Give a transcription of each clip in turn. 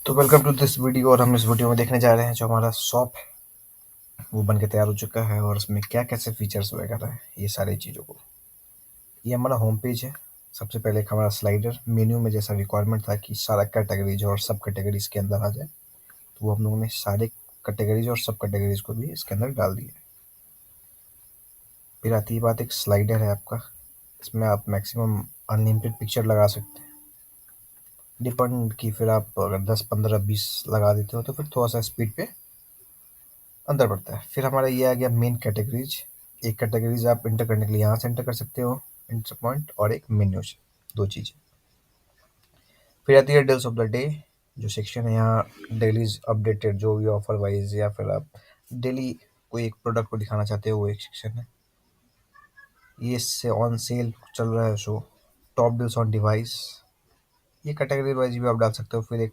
तो welcome to this video. और हम इस वीडियो में देखने जा रहे हैं जो हमारा शॉप है वो बन के तैयार हो चुका है और उसमें क्या कैसे फीचर्स वगैरह है ये सारी चीज़ों को। ये हमारा होम पेज है। सबसे पहले एक हमारा स्लाइडर मेन्यू में जैसा रिक्वायरमेंट था कि सारा कैटेगरीज और सब कैटेगरीज के अंदर आ जाए, तो वो हम लोगों ने सारे कैटेगरीज और सब कैटेगरीज को भी इसके अंदर डाल दिया। फिर आती है बात, एक स्लाइडर है आपका। इसमें आप मैक्सिमम अनलिमिटेड पिक्चर लगा सकते हैं। डिपेंड कि फिर आप अगर 10 15 20 लगा देते हो तो फिर थोड़ा सा स्पीड पे अंदर पड़ता है। फिर हमारा ये आ गया मेन कैटेगरीज। एक कैटेगरीज आप इंटर करने के लिए यहाँ से इंटर कर सकते हो, इंटर पॉइंट, और एक मेन्यू से, दो चीज़ें। फिर आती है डील्स ऑफ द डे, जो सेक्शन है यहाँ डेलीज अपडेटेड जो भी ऑफर वाइज या फिर आप डेली कोई एक प्रोडक्ट को दिखाना चाहते हो वो एक सेक्शन है। ये इससे ऑन सेल चल रहा है show. Top deals on device, ये कैटेगरी वाइज भी आप डाल सकते हो। फिर एक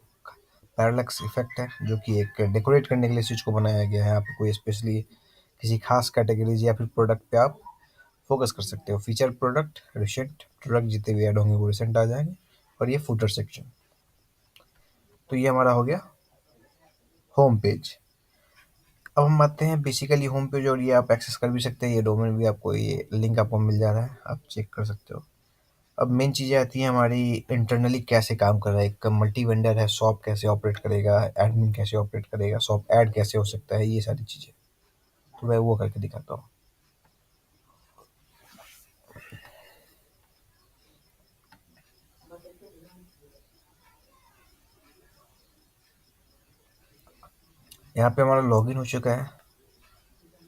पैरालैक्स इफेक्ट है जो कि एक डेकोरेट करने के लिए इस चीज़ को बनाया गया है। आप कोई स्पेशली किसी खास कैटेगरीज या फिर प्रोडक्ट पे आप फोकस कर सकते हो। फीचर प्रोडक्ट, रिसेंट प्रोडक्ट जितने भी ऐड होंगे वो रिसेंट आ जाएंगे। और ये फुटर सेक्शन। तो ये हमारा हो गया होम पेज। अब हम आते हैं बेसिकली होम पेज, और ये आप एक्सेस कर भी सकते हैं। ये डोमेन भी आपको, ये लिंक आपको मिल जा रहा है, आप चेक कर सकते हो। अब मेन चीज़ें आती हैं हमारी इंटरनली कैसे काम कर रहा है। एक मल्टी वेंडर है, शॉप कैसे ऑपरेट करेगा, एडमिन कैसे ऑपरेट करेगा, शॉप ऐड कैसे हो सकता है, ये सारी चीज़ें तो मैं वो करके दिखाता हूँ। यहाँ पे हमारा लॉगिन हो चुका है।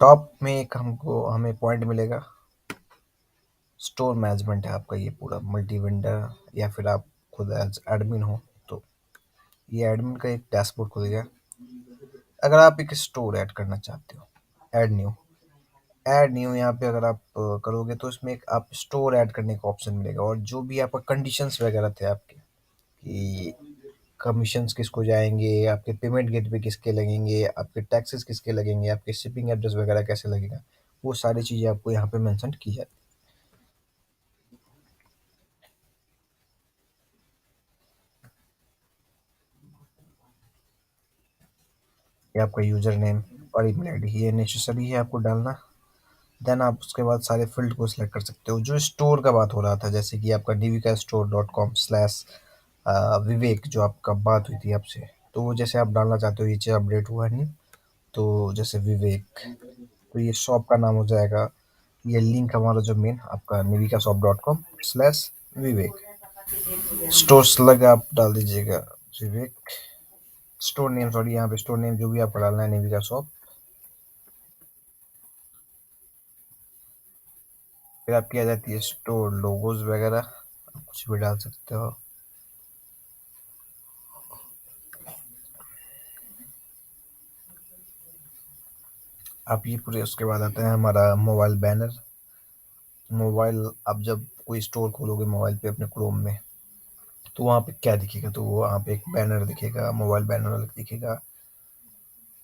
टॉप में एक हमें पॉइंट मिलेगा, स्टोर मैनेजमेंट है आपका। ये पूरा मल्टी वेंडर या फिर आप खुद एज एडमिन हो तो ये एडमिन का एक डैशबोर्ड खुलेगा। अगर आप एक स्टोर ऐड करना चाहते हो, ऐड न्यू यहाँ पे अगर आप करोगे तो इसमें एक आप स्टोर ऐड करने का ऑप्शन मिलेगा। और जो भी आपका कंडीशंस वगैरह थे आपके कि कमीशंस किसको जाएंगे, आपके पेमेंट गेटवे किसके लगेंगे, आपके टैक्सेस किसके लगेंगे, आपके शिपिंग एड्रेस वगैरह कैसे लगेगा, वो सारी चीज़ें आपको यहाँ पे मेंशन की जाती है। ये आपका यूजर नेम और ईमेल आईडी ये नेसेसरी है आपको डालना। देन आप उसके बाद सारे फील्ड को सिलेक्ट कर सकते हो। जो स्टोर का बात हो रहा था, जैसे कि आपका dvkastore.com/विवेक, जो आपका बात हुई थी आपसे, तो वो जैसे आप डालना चाहते हो, ये चीज़ अपडेट हुआ नहीं तो जैसे विवेक, तो ये शॉप का नाम हो जाएगा। ये लिंक हमारा जो मेन आपका nivikashop.com/विवेक। स्टोर स्लग आप डाल दीजिएगा विवेक। स्टोर नेम, सॉरी, यहाँ पे स्टोर नेम जो भी आपका डालना है निविका शॉप। फिर आपकी आ जाती है स्टोर लोगोज वगैरह, आप कुछ भी डाल सकते हो। आप ये पूरे, उसके बाद आता है हमारा मोबाइल बैनर। मोबाइल, आप जब कोई स्टोर खोलोगे मोबाइल पे अपने क्रोम में, तो वहाँ पे क्या दिखेगा, तो वो वहाँ पे एक बैनर दिखेगा, मोबाइल बैनर अलग दिखेगा।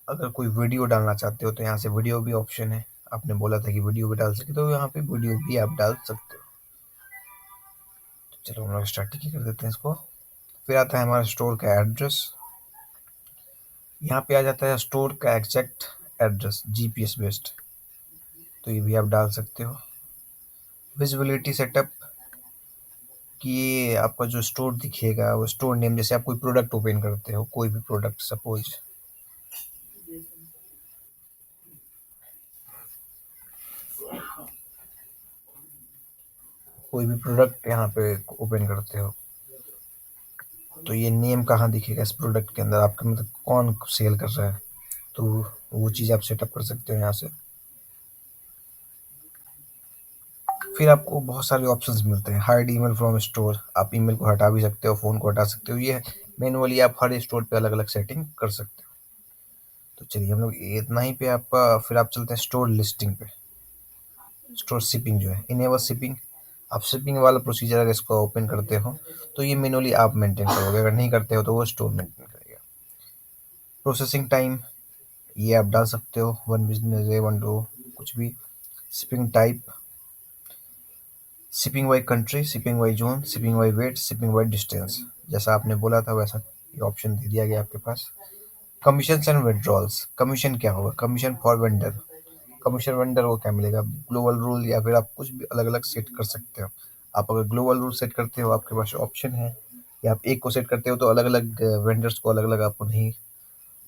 अगर कोई वीडियो डालना चाहते हो तो यहाँ से वीडियो भी ऑप्शन है। आपने बोला था कि वीडियो भी डाल सकते हो, तो यहाँ पे वीडियो भी आप डाल सकते हो। तो चलो हम लोग स्टार्ट ही कर देते हैं इसको। फिर आता है हमारा स्टोर का एड्रेस। यहाँ पे आ जाता है स्टोर का एग्जैक्ट एड्रेस जीपीएस बेस्ड, तो ये भी आप डाल सकते हो। विजिबिलिटी सेटअप, कि ये आपका जो स्टोर दिखेगा वो स्टोर नेम, जैसे आप कोई प्रोडक्ट ओपन करते हो, कोई भी प्रोडक्ट, सपोज कोई भी प्रोडक्ट यहाँ पे ओपन करते हो, तो ये नेम कहाँ दिखेगा इस प्रोडक्ट के अंदर, आपका मतलब कौन सेल कर रहा है, तो वो चीज़ आप सेटअप कर सकते हो यहाँ से। फिर आपको बहुत सारे ऑप्शंस मिलते हैं। हाइड ईमेल फ्रॉम स्टोर, आप ईमेल को हटा भी सकते हो, फ़ोन को हटा सकते हो। ये मैनुअली आप हर स्टोर पे अलग अलग सेटिंग कर सकते हो। तो चलिए हम लोग इतना ही पे आपका, फिर आप चलते हैं स्टोर लिस्टिंग पे। स्टोर शिपिंग जो है, इनेबल शिपिंग, आप शिपिंग वाला प्रोसीजर अगर इसको ओपन करते हो तो ये मैनुअली आप मेंटेन करोगे, अगर नहीं करते हो तो वो स्टोर मेंटेन करेगा। प्रोसेसिंग टाइम, ये आप डाल सकते हो, 1 बिजनेस डे, 1 डे, कुछ भी। Shipping type, shipping by country, shipping by zone, shipping by wait, shipping by distance, जैसा आपने बोला था वैसा ये ऑप्शन दे दिया गया आपके पास। कमीशन एंड विड्रॉल्स, कमीशन क्या होगा, commission for vendor, commission vendor को क्या मिलेगा, ग्लोबल रूल या फिर आप कुछ भी अलग अलग सेट कर सकते हो। आप अगर ग्लोबल रूल सेट करते हो आपके पास ऑप्शन है, या आप एक को सेट करते हो तो अलग अलग वेंडर्स को अलग अलग आपको नहीं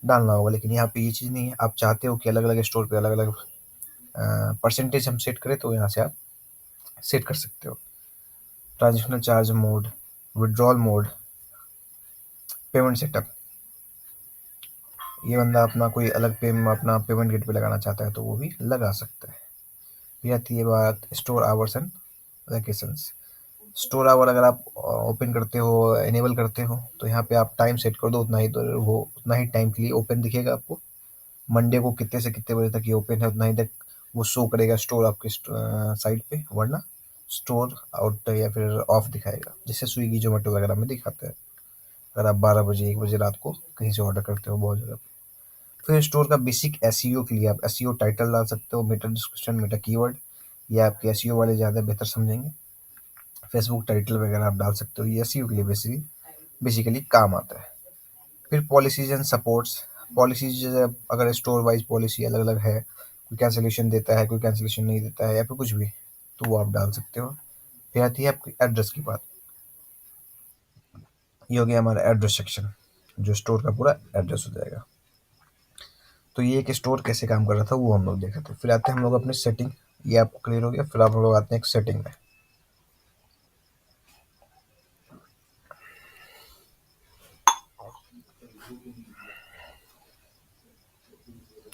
डालना होगा। लेकिन यहाँ पे ये चीज़ नहीं है, आप चाहते हो कि अलग अलग स्टोर पे अलग अलग परसेंटेज हम सेट करें तो यहाँ से आप सेट कर सकते हो। Transactional charge mode, withdrawal mode, payment setup, ये बंदा अपना कोई अलग अपना पेमेंट गेट पे लगाना चाहता है तो वो भी लगा सकता है। फिर आती है बात store hours and vacations. Store hour अगर आप ओपन करते हो, इनेबल करते हो, तो यहाँ पे आप टाइम सेट कर दो उतना ही, तो वो उतना ही टाइम के लिए ओपन दिखेगा आपको। मंडे को कितने से कितने बजे तक ये ओपन है उतना ही तक वो शो करेगा स्टोर आपके साइट पे, वरना स्टोर आउट या फिर ऑफ दिखाएगा, जैसे स्विगी जोमेटो वगैरह में दिखाते हैं अगर आप 12 बजे 1 बजे रात को कहीं से ऑर्डर करते हो बहुत जगह पे। फिर स्टोर का बेसिक एसईओ के लिए आप एसईओ टाइटल डाल सकते हो, मेटा डिस्क्रिप्शन, मेटा कीवर्ड, ये आपके एसईओ वाले ज़्यादा बेहतर समझेंगे। फेसबुक टाइटल वगैरह आप डाल सकते हो, ये एसईओ के लिए बेसिकली काम आता है। फिर पॉलिसीज एंड सपोर्ट्स, पॉलिसीज अगर स्टोर वाइज पॉलिसी अलग अलग है, कोई कैंसिलेशन देता है कोई कैंसिलेशन नहीं देता है या फिर कुछ भी, तो वो आप डाल सकते हो। फिर आती है आपकी एड्रेस की बात, ये हो गया हमारा एड्रेस सेक्शन, जो स्टोर का पूरा एड्रेस हो जाएगा। तो ये एक स्टोर कैसे काम कर रहा था वो हम लोग देखे थे। फिर आते हैं हम लोग अपने सेटिंग, ये आपको क्लियर हो गया। फिर आप लोग आते हैं एक सेटिंग में।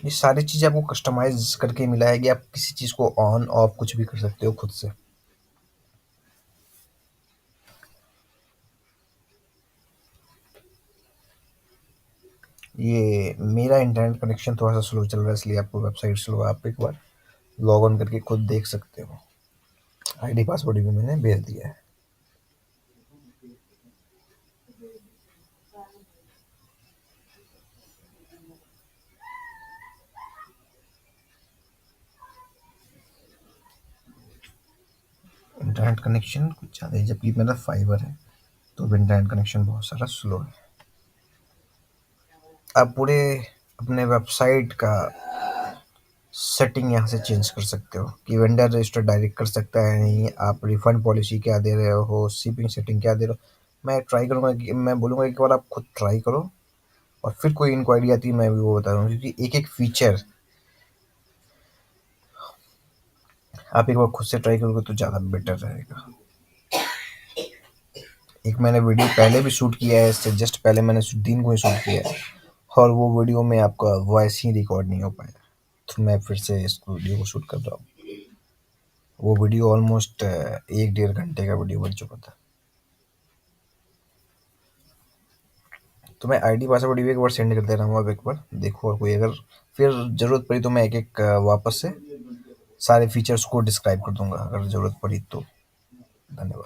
ये सारी चीज़ आपको कस्टमाइज करके मिला है कि आप किसी चीज़ को ऑन ऑफ कुछ भी कर सकते हो खुद से। ये मेरा इंटरनेट कनेक्शन थोड़ा सा स्लो चल रहा है इसलिए आपको वेबसाइट स्लो, आप एक बार लॉग ऑन करके खुद देख सकते हो। आईडी पासवर्ड भी मैंने भेज दिया है। इंटरनेट कनेक्शन कुछ ज़्यादा है, जबकि मेरा फाइबर है तो भी इंटरनेट कनेक्शन बहुत सारा स्लो है। आप पूरे अपने वेबसाइट का सेटिंग यहाँ से चेंज कर सकते हो कि वेंडर रजिस्टर डायरेक्ट कर सकता है नहीं, आप रिफंड पॉलिसी क्या दे रहे हो, शिपिंग सेटिंग क्या दे रहे हो। मैं ट्राई करूँगा कि मैं बोलूँगा एक बार आप खुद ट्राई करो, और फिर कोई इंक्वायरी आती है मैं भी वो बता दूँ, क्योंकि एक एक फीचर आप एक बार खुद से ट्राई करोगे तो ज़्यादा बेटर रहेगा। एक मैंने वीडियो पहले भी शूट किया है, इससे जस्ट पहले मैंने दिन को ही शूट किया है, और वो वीडियो में आपका वॉइस ही रिकॉर्ड नहीं हो पाया, तो मैं फिर से इस वीडियो को शूट कर रहा हूँ। वो वीडियो ऑलमोस्ट 1 डेढ़ घंटे का वीडियो बन चुका था। तो मैं आईडी पासवर्ड भी एक बार सेंड कर दे रहा हूँ, अब एक बार देखो, और कोई अगर फिर ज़रूरत पड़ी तो मैं एक एक वापस से सारे फीचर्स को डिस्क्राइब कर दूंगा अगर ज़रूरत पड़ी तो। धन्यवाद।